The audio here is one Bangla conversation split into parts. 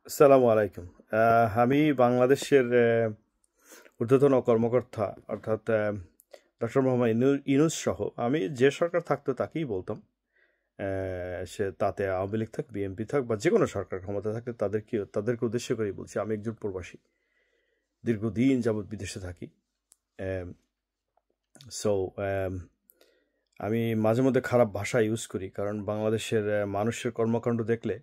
আসসালামু আলাইকুম। আমি বাংলাদেশের ঊর্ধ্বতন কর্মকর্তা অর্থাৎ ডক্টর মোহাম্মদ ইউনূস সহ আমি যে সরকার থাকতো তাকেই বলতাম। সে তাতে আওয়ামী লীগ থাক, বিএনপি থাক বা যে কোনো সরকার ক্ষমতা থাকলে তাদেরকে উদ্দেশ্য করেই বলছি। আমি একজন প্রবাসী, দীর্ঘদিন যাবৎ বিদেশে থাকি। সো আমি মাঝে মধ্যে খারাপ ভাষা ইউজ করি, কারণ বাংলাদেশের মানুষের কর্মকাণ্ড দেখলে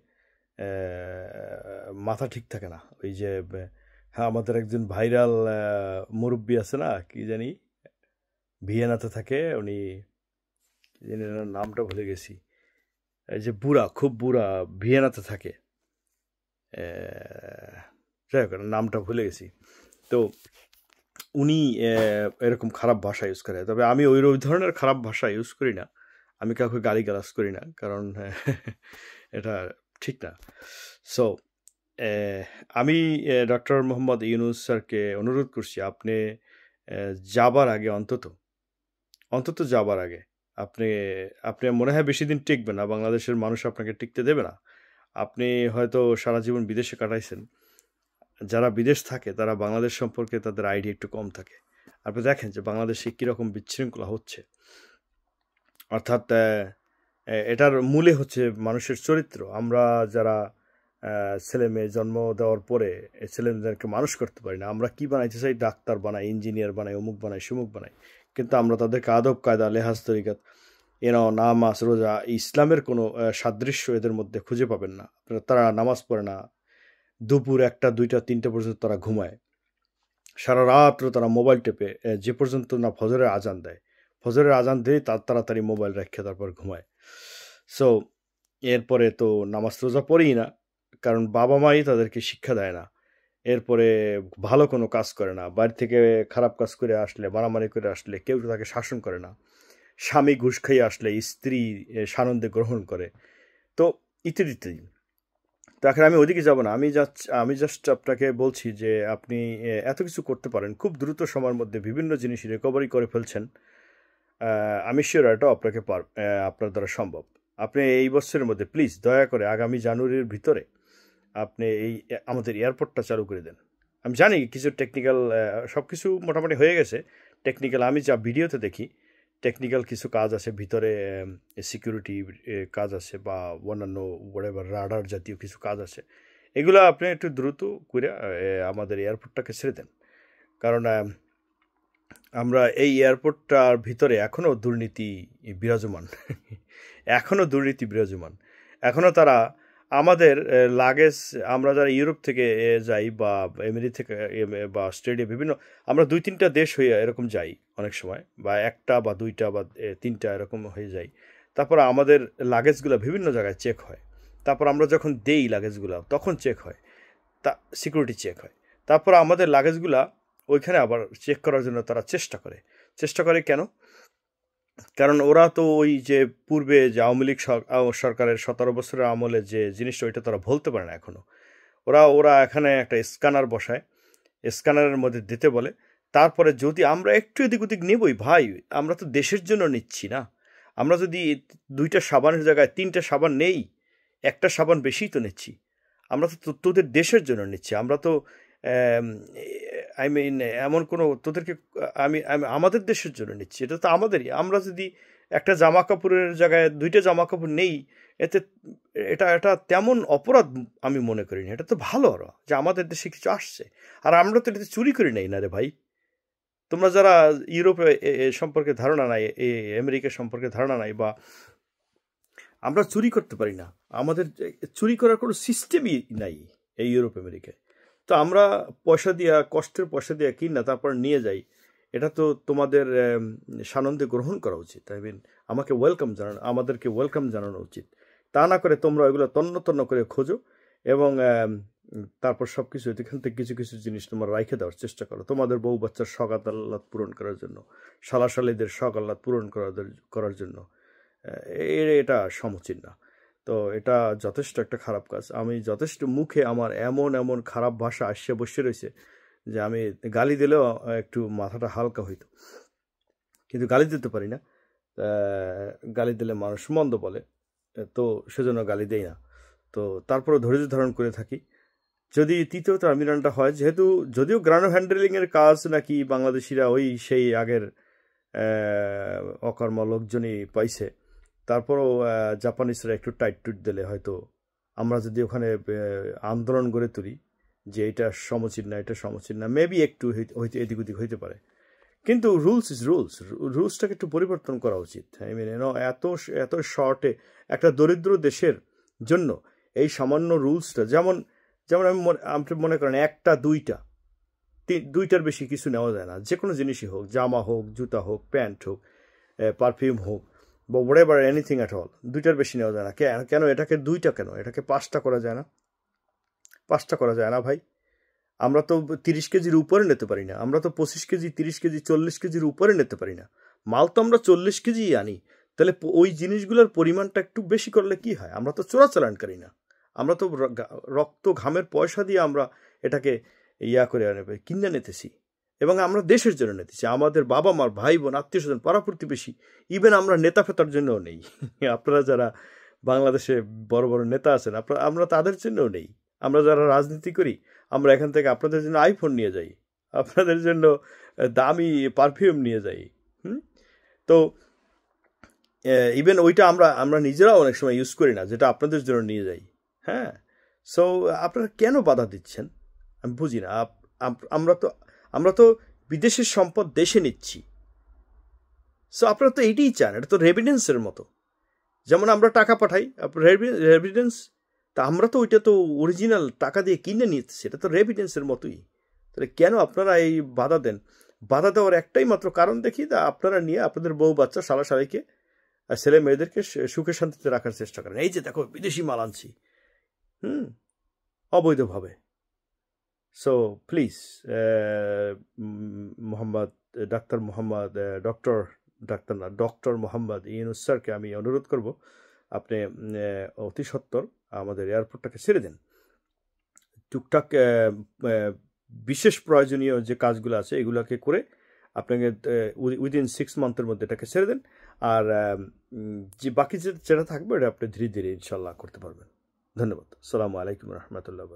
মাথা ঠিক থাকে না। ওই যে হ্যাঁ, আমাদের একজন ভাইরাল মুরব্বি আছে না, কি জানি, ভিয়েনাতে থাকে উনি, কি জানি ওনার নামটা ভুলে গেছি। এই যে বুড়া, খুব বুড়া, ভিয়েনাতে থাকে। যাই হোক, নামটা ভুলে গেছি। তো উনি এরকম খারাপ ভাষা ইউজ করে, তবে আমি ওই ধরনের খারাপ ভাষা ইউজ করি না। আমি কাউকে গালিগালাজ করি না, কারণ এটা ঠিক না। সো আমি ডক্টর মোহাম্মদ ইউনূস স্যারকে অনুরোধ করছি, আপনি যাবার আগে অন্তত যাবার আগে আপনি আপনি মনে হয় বেশি দিন টিকবে না, বাংলাদেশের মানুষ আপনাকে টিকতে দেবে না। আপনি হয়তো সারা জীবন বিদেশে কাটাইছেন। যারা বিদেশ থাকে তারা বাংলাদেশ সম্পর্কে তাদের আইডিয়া একটু কম থাকে। আপনি দেখেন যে বাংলাদেশে কীরকম বিশৃঙ্খলা হচ্ছে। অর্থাৎ এটার মূলে হচ্ছে মানুষের চরিত্র। আমরা যারা ছেলে মেয়ে জন্ম দেওয়ার পরে ছেলেমেয়েদেরকে মানুষ করতে পারি না, আমরা কি বানাইতে চাই, ডাক্তার বানাই, ইঞ্জিনিয়ার বানাই, অমুক বানাই, সুমুক বানাই, কিন্তু আমরা তাদেরকে আদব কায়দা, লেহাজ তরিকাত, নামাজ রোজা, ইসলামের কোনো সাদৃশ্য এদের মধ্যে খুঁজে পাবেন না। তারা নামাজ পড়ে না, দুপুর 1টা 2টা 3টা পর্যন্ত তারা ঘুমায়, সারা রাত্র তারা মোবাইল টেপে, যে পর্যন্ত না ফজরের আজান দেয়। ফজরের আজান দিয়ে তার তাড়াতাড়ি মোবাইল রেখে তারপর ঘুমায়। সো এরপরে তো নামাজ রোজা পড়েই না, কারণ বাবা মাই তাদেরকে শিক্ষা দেয় না। এরপরে ভালো কোনো কাজ করে না, বাড়ি থেকে খারাপ কাজ করে আসলে, মারামারি করে আসলে কেউ তাকে শাসন করে না। স্বামী ঘুষ খাইয়ে আসলে স্ত্রী সানন্দে গ্রহণ করে। তো ইত্যাদি ইত্যাদি। তো এখন আমি ওইদিকে যাব না, আমি জাস্ট আপনাকে বলছি যে আপনি এত কিছু করতে পারেন, খুব দ্রুত সময়ের মধ্যে বিভিন্ন জিনিস রিকভারি করে ফেলছেন। আমি শিওর এটাও আপনার দ্বারা সম্ভব। আপনি এই বছরের মধ্যে প্লিজ দয়া করে আগামী জানুয়ারির ভিতরে আপনি আমাদের এয়ারপোর্টটা চালু করে দেন। আমি জানি কিছু টেকনিক্যাল, সব কিছু মোটামুটি হয়ে গেছে। টেকনিক্যাল আমি যা ভিডিওতে দেখি, টেকনিক্যাল কিছু কাজ আছে ভিতরে, সিকিউরিটি কাজ আছে বা অন্যান্য রাডার জাতীয় কিছু কাজ আছে। এগুলো আপনি একটু দ্রুত করে আমাদের এয়ারপোর্টটাকে ছেড়ে দেন, কারণ আমরা এই এয়ারপোর্টটার ভিতরে এখনও দুর্নীতি বিরাজমান। এখনও দুর্নীতি বিরাজমান। এখনও তারা আমাদের লাগেজ, আমরা যারা ইউরোপ থেকে যাই বা আমেরিকা থেকে বা অস্ট্রেলিয়া, বিভিন্ন আমরা 2-3টা দেশ হয়ে এরকম যাই অনেক সময়, বা 1টা বা 2টা বা 3টা এরকম হয়ে যাই। তারপর আমাদের লাগেজগুলো বিভিন্ন জায়গায় চেক হয়। তারপর আমরা যখন দেই লাগেজগুলো তখন চেক হয়, তা সিকিউরিটি চেক হয়। তারপর আমাদের লাগেজগুলা ওইখানে আবার চেক করার জন্য তারা চেষ্টা করে কেন? কারণ ওরা তো ওই যে পূর্বে যে আওয়ামী লীগ সরকারের 17 বছরের আমলে যে জিনিসটা, ওইটা তারা বলতে পারে না এখনও। ওরা এখানে একটা স্ক্যানার বসায়, স্ক্যানারের মধ্যে দিতে বলে। তারপরে যদি আমরা একটু এদিক ওদিক নেবই ভাই, আমরা তো দেশের জন্য নিচ্ছি না। আমরা যদি 2টা সাবানের জায়গায় 3টা সাবান নেই, একটা সাবান বেশিই তো নিচ্ছি। আমরা তো তোদের দেশের জন্য নিচ্ছি। আমরা তো আই মিন এমন কোনো তোদেরকে, আমাদের দেশের জন্য নিচ্ছি, এটা তো আমাদেরই। আমরা যদি একটা জামা কাপড়ের জায়গায় 2টা জামা কাপড় নেই, এতে এটা তেমন অপরাধ আমি মনে করি না। এটা তো ভালো আরো যে আমাদের দেশে কিছু আসছে, আর আমরা তো এটা চুরি করে নেই না রে ভাই। তোমরা যারা ইউরোপে সম্পর্কে ধারণা নাই, আমেরিকা সম্পর্কে ধারণা নাই, বা আমরা চুরি করতে পারি না, আমাদের চুরি করার কোনো সিস্টেমই নাই এই ইউরোপ আমেরিকায়। তো আমরা কষ্টের পয়সা দিয়া কিনা তারপর নিয়ে যাই। এটা তো তোমাদের সানন্দে গ্রহণ করা উচিত। আই মিন আমাদেরকে ওয়েলকাম জানানো উচিত। তা না করে তোমরা ওইগুলো তন্ন তন্ন করে খোঁজো, এবং তারপর সব কিছু এখান থেকে কিছু কিছু জিনিস তোমরা রাইখে দেওয়ার চেষ্টা করো তোমাদের বউ বাচ্চার শখ আহ্লাদ পূরণ করার জন্য, শালাশালিদের শখ আহ্লাদ পূরণ করার জন্য। এটা সমীচীন না। তো এটা যথেষ্ট একটা খারাপ কাজ। আমি যথেষ্ট মুখে আমার এমন এমন খারাপ ভাষা আসছে বসে রয়েছে যে আমি গালি দিলেও একটু মাথাটা হালকা হইতো, কিন্তু গালি দিতে পারি না। গালি দিলে মানুষ মন্দ বলে, তো সেজন্য গালি দেই না। তো তারপরে ধৈর্য ধারণ করে থাকি। যদি তৃতীয় টার্মিনালটা হয়, যেহেতু যদিও গ্রাউন্ড হ্যান্ডেলিংয়ের কাজ নাকি বাংলাদেশিরা ওই সেই আগের অকর্মা লোকজনই পাইছে, তারপরও জাপানিজরা একটু টাইট টুট দিলে হয়তো আমরা যদি ওখানে আন্দোলন গড়ে তুলি যে এটা সমীচীন না, এটা সমীচীন না, মেবি একটু হয়তো এদিক ওদিক হইতে পারে। কিন্তু রুলস ইজ রুলস, রুলসটাকে একটু পরিবর্তন করা উচিত। আই মিন এত এত শর্টে একটা দরিদ্র দেশের জন্য এই সামান্য রুলসটা, যেমন আপনি মনে করেন একটা দুইটার বেশি কিছু নেওয়া যায় না, যে কোনো জিনিসই হোক, জামা হোক, জুতা হোক, প্যান্ট হোক, পারফিউম হোক, বা হোয়াটএভার এনিথিং অ্যাট অল, দুইটার বেশি নেওয়া যায় না। কেন এটাকে দুইটা, কেন এটাকে 5টা করা যায় না? 5টা করা যায় না ভাই? আমরা তো 30 কেজির উপরে নিতে পারি না, আমরা তো 25 কেজি, 30 কেজি, 40 কেজির উপরে নিতে পারি না। মাল তো আমরা 40 কেজি আনি, তাহলে ওই জিনিসগুলোর পরিমাণটা একটু বেশি করলে কি হয়? আমরা তো চোরাচালানকারী না, আমরা তো রক্ত ঘামের পয়সা দিয়ে আমরা এটাকে করে কিনে নিতেছি, এবং আমরা দেশের জন্য নিতেছি, আমাদের বাবা মার, ভাই বোন, আত্মীয় স্বজন, পাড়া প্রতিবেশী, ইভেন আমরা নেতা ফেতার জন্যও নেই। আপনারা যারা বাংলাদেশে বড় বড় নেতা আছেন, আমরা তাদের জন্যও নেই। আমরা যারা রাজনীতি করি, আমরা এখান থেকে আপনাদের জন্য আইফোন নিয়ে যাই, আপনাদের জন্য দামি পারফিউম নিয়ে যাই। তো ইভেন ওইটা আমরা নিজেরাও অনেক সময় ইউজ করি না, যেটা আপনাদের জন্য নিয়ে যাই। হ্যাঁ, সো আপনারা কেন বাধা দিচ্ছেন আমি বুঝি না। আমরা তো বিদেশের সম্পদ দেশে নিচ্ছি, সো আপনারা তো এইটাই চান। এটা তো রেভিডেন্সের মতো, যেমন আমরা টাকা পাঠাই, রেভিডেন্স, তা আমরা তো ওইটা তো অরিজিনাল টাকা দিয়ে কিনে নিচ্ছি, এটা তো রেভিডেন্সের মতোই। তাহলে কেন আপনারা এই বাধা দেন? বাধা দেওয়ার একটাই মাত্র কারণ দেখি, তা আপনারা নিয়ে আপনাদের বউ বাচ্চা, শালা শালিকে, ছেলে মেয়েদেরকে সুখে শান্তিতে রাখার চেষ্টা করেন। এই যে দেখো বিদেশি মাল আনছি, অবৈধভাবে। So please doctor Mohammad Yunus স্যারকে আমি অনুরোধ করব, আপনি অতি সত্বর আমাদের এয়ারপোর্টটাকে ছেড়ে দেন। টুকটাক বিশেষ প্রয়োজনীয় যে কাজগুলো আছে এগুলোকে করে আপনাকে উইদিন 6 মান্থের মধ্যে এটাকে ছেড়ে দেন। আর যে বাকি যেটা থাকবে এটা আপনি ধীরে ধীরে ইনশাল্লাহ করতে পারবেন। ধন্যবাদ। আসসালামু আলাইকুম রহমতুল্লাহ।